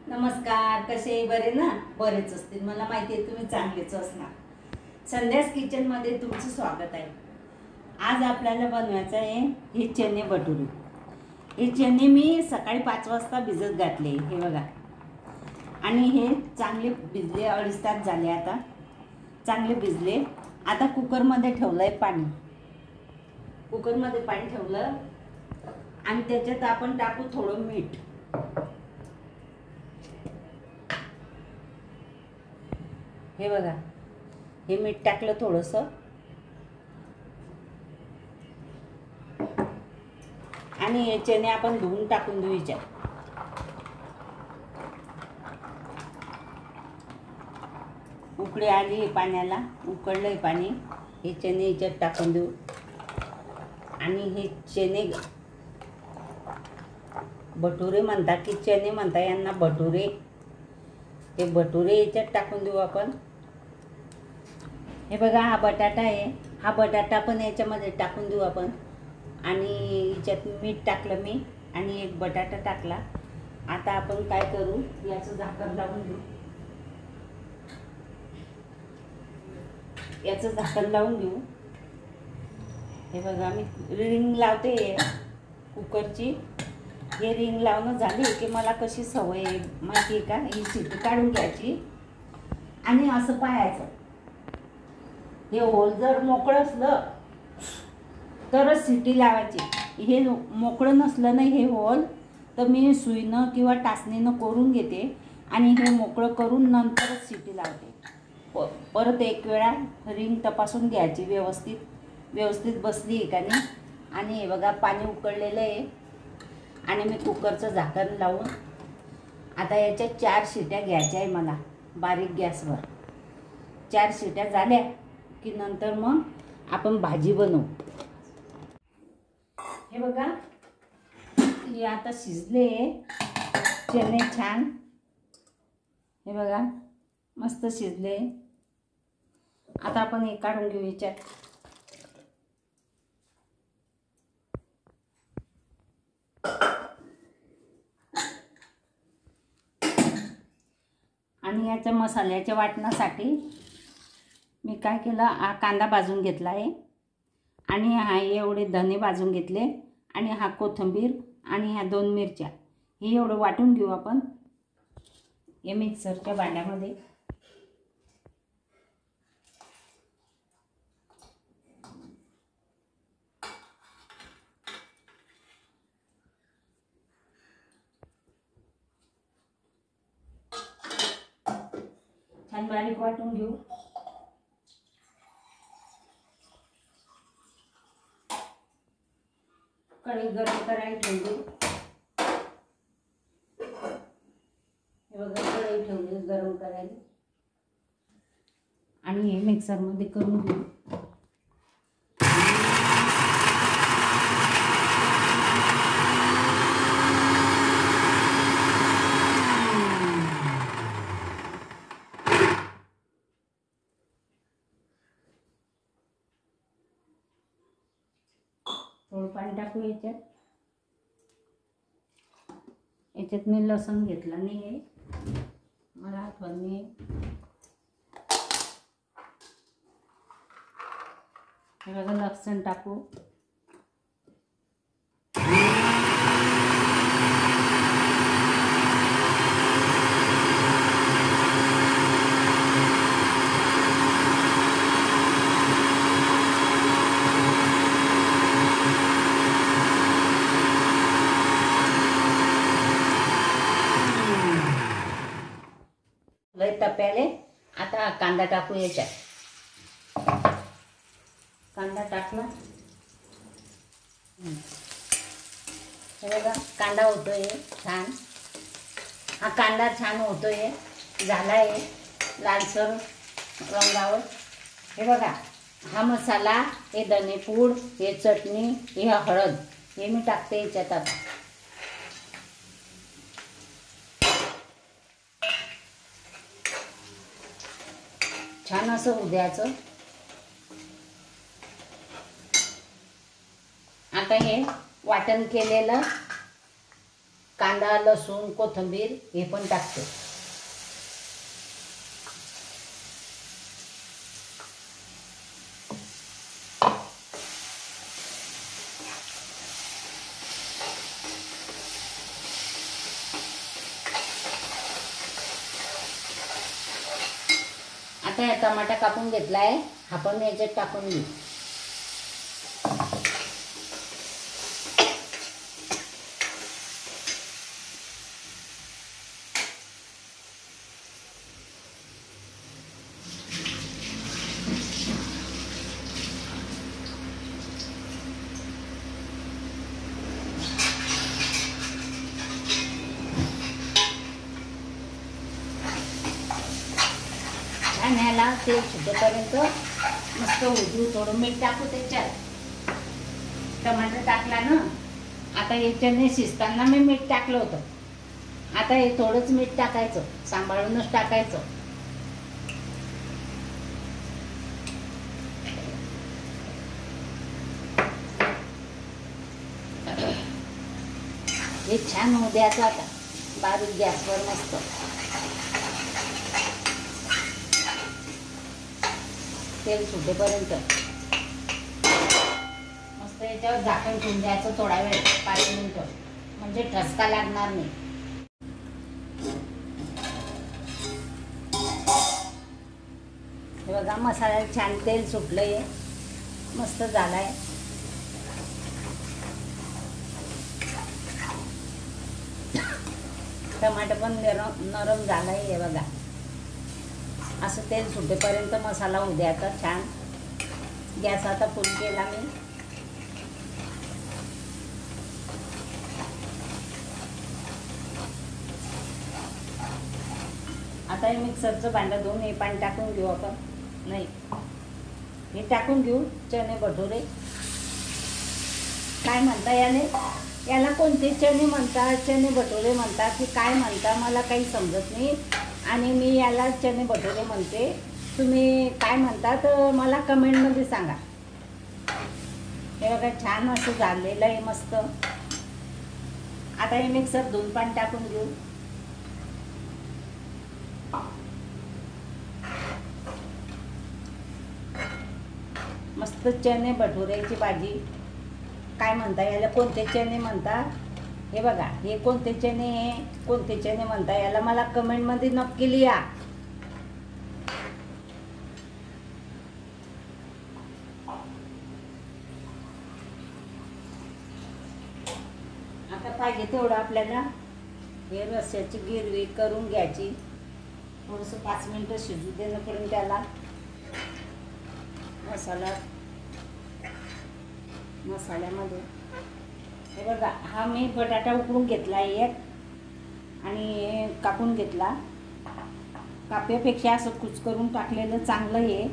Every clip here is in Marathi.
नमस्कार, कसे बरे ना? बरेच असतील, मला माहिती आहे तुम्ही चांगलेच असणार. संध्यास किचन मध्ये तुमचं स्वागत आहे. आज आपल्याला बनवायचं आहे हे चणे भटुरे. हे चणे मी सकाळी 5 वाजता भिजत घातले, हे बघा. आणि हे चांगले भिजले, 2.5 तास झाले आता. चांगले भिजले. आता कुकरमध्ये ठेवलंय पाणी. कुकरमध्ये पाणी ठेवलं आणि त्याच्यात आपण टाकू थोडं मीठ. हे बघा, हे मीठ टाकलं थोडंसं. आणि हे चणे आपण धुवून टाकून देऊ याच्यात. उकळी आली पाण्याला, उकळलंय पाणी. हे चणे याच्यात टाकून देऊ. आणि हे चणे भटुरे म्हणतात की चणे म्हणतात, यांना भटुरे. हे भटुरे याच्यात टाकून देऊ आपण. हे बघा, हा बटाटा आहे. हा बटाटा पण याच्यामध्ये टाकून देऊ आपण. आणि याच्यात मीठ टाकलं मी आणि एक बटाटा टाकला. आता आपण काय करू, याचं झाकण लावून देऊ. याचं झाकण लावून देऊ. हे बघा, मी रिंग लावते कुकरची. हे रिंग लावणं झाली की मला कशी सवय माहिती आहे का, ही शिट्टी काढून घ्यायची आणि असं पाहायचं. हे होल जर मोकळं असलं तरच शिट्टी लावायची. हे मोकळं नसलं नाही हे होल, तर मी सुईनं किंवा टाचणीनं करून घेते आणि हे मोकळं करून नंतरच शिट्टी लावते. परत एक वेळा रिंग तपासून घ्यायची, व्यवस्थित बसली आहे का नाही. आणि हे बघा, पाणी उकळलेलं आहे आणि मी कुकरचं झाकण लावून आता याच्या 4 शिट्या घ्यायच्या आहे मला, बारीक गॅसवर. 4 शिट्या झाल्या की नंतर मग आपण भाजी बनवू. हे बघा, हे आता शिजले चणे छान. हे बघा, मस्त शिजले. आता आपण हे काढून घेऊ याच्यात. आणि याच्या मसाल्याच्या वाटणासाठी मी काय केलं, हा कांदा भाजून घेतला आहे आणि हा एवढे धने भाजून घेतले आणि हा कोथिंबीर आणि ह्या 2 मिरच्या. हे एवढं वाटून घेऊ आपण हे मिक्सरच्या भांड्यामध्ये. छान बारीक वाटून घेऊ. कढई गरम करायला ठेवली. हे बघा, कढई ठेवली गरम करायला आणि हे मिक्सरमध्ये करून घेऊ. थोडं पाणी टाकू याच्यात. याच्यात मी लसूण घेतला नाही आहे, मला आठवण नाही. हे बघा, लसूण टाकू. लय तप्याले. आता कांदा टाकू याच्यात. कांदा टाकला. हे बघा, कांदा होतोय छान. हा कांदा छान होतोय, झालाय लालसर रंगावर. हे बघा, हा मसाला, हे धनेपूड, हे चटणी, हे हळद, हे मी टाकते याच्यात. आता छान असं होऊ द्यायचं. आता हे वाटण केलेलं कांदा, लसूण, कोथिंबीर हे पण टाकते. आता हा टमाटा कापून घेतलाय, हा पण याच्यात टाकून घेऊ. ह्याला तेल सुटेपर्यंत मस्त उजू. थोडं मीठ टाकू त्याच्यात. टमाटर टाकला ना, आता याच्याने शिजताना मी मीठ टाकलं होतं. आता हे थोडंच मीठ टाकायचं, सांभाळूनच टाकायचं. हे छान होऊ द्यायचं आता बारीक गॅसवर मस्त. तेल सुटेपर्यंत मस्त याच्यावर झाकण ठेवून द्यायचं थोडा वेळ, 5 मिनिटं, म्हणजे ठसका लागणार नाही. हे बघा मसाल्याला छान तेल सुटलंय, मस्त झालाय. टमाटर पण नरम झालाय. हे बघा असं तेल सुटेपर्यंत मसाला होऊ द्यायचा छान. गॅस आता फुल केला मी. आता हे मिक्सरचं भांडं धुवून हे पाणी टाकून घेऊ आपण. नाही, हे टाकून घेऊ चणे भटुरे. काय म्हणता याला कोणते चणे म्हणतात, चणे भटुरे म्हणतात की काय म्हणता, मला काही समजत नाही. आणि मी याला चणे भटुरे म्हणते. तुम्ही काय म्हणतात मला कमेंटमध्ये सांगा. हे बघा छान असं झालेलं आहे मस्त. आता हे मिक्सर धुवून पाणी टाकून घेऊ. मस्त चणे भटुऱ्याची भाजी. काय म्हणता याला, कोणते चणे म्हणता, हे बघा हे कोणते चणे, कोणते चणे म्हणता याला मला कमेंटमध्ये नक्की लिहा. आता पाहिजे तेवढं आपल्याला हे रस्स्याची गिरवी करून घ्यायची. थोडंसं 5 मिनिटं शिजू देणं पडेल त्याला. मसाल्यामध्ये हे बघा हा मी बटाटा उकडून घेतला एक आणि कापून घेतला. काप्यापेक्षा असं कुच करून टाकलेलं चांगलं आहे,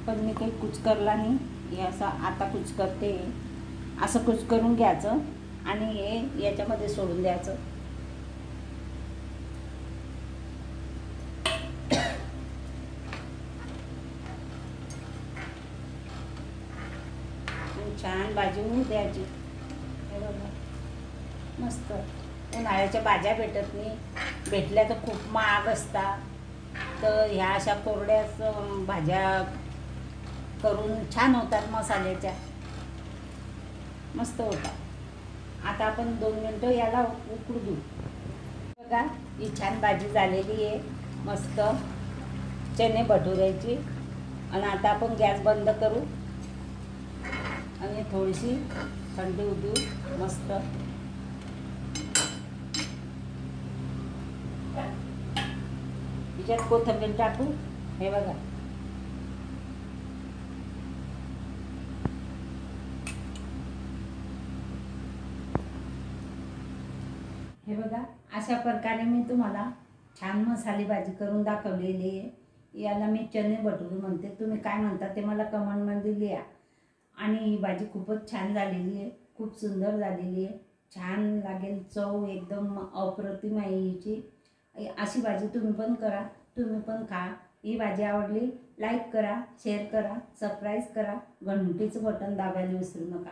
पण मी काही कुच करला नाही. हे असं आता कुच करते. असं कुच करून घ्यायचं आणि हे याच्यामध्ये सोडून द्यायचं. छान भाजी होऊन द्यायची. हे बघा मस्त. उन्हाळ्याच्या भाज्या भेटत नाही, भेटल्या तर खूप महाग असतात. तर ह्या अशा कोरड्याच भाज्या करून छान होतात मसाल्याच्या, मस्त होतात. आता आपण 2 मिनिटं याला उकडू देऊ. बघा ही छान भाजी झालेली आहे मस्त चणे भटुऱ्याची. आणि आता आपण गॅस बंद करू आणि थोडीशी थंडी होऊ देऊ मस्त. याच्यात कोथिंबीर टाकू. हे बघा हे बघा अशा प्रकारे मी तुम्हाला छान मसाली भाजी करून दाखवलेली आहे. याला मी चणे भटुरे म्हणते. तुम्ही काय म्हणता ते मला कमेंटमध्ये लिहा. आणि ही भाजी खूपच छान झालेली आहे, खूप सुंदर झालेली आहे. छान लागेल, चव एकदम अप्रतिम आहे हिची. अशी भाजी तुम्ही पण करा, तुम्ही पण खा. ही भाजी आवडली लाईक करा, शेअर करा, सबस्क्राईब करा, घंटीचं बटन दाबायला विसरू नका.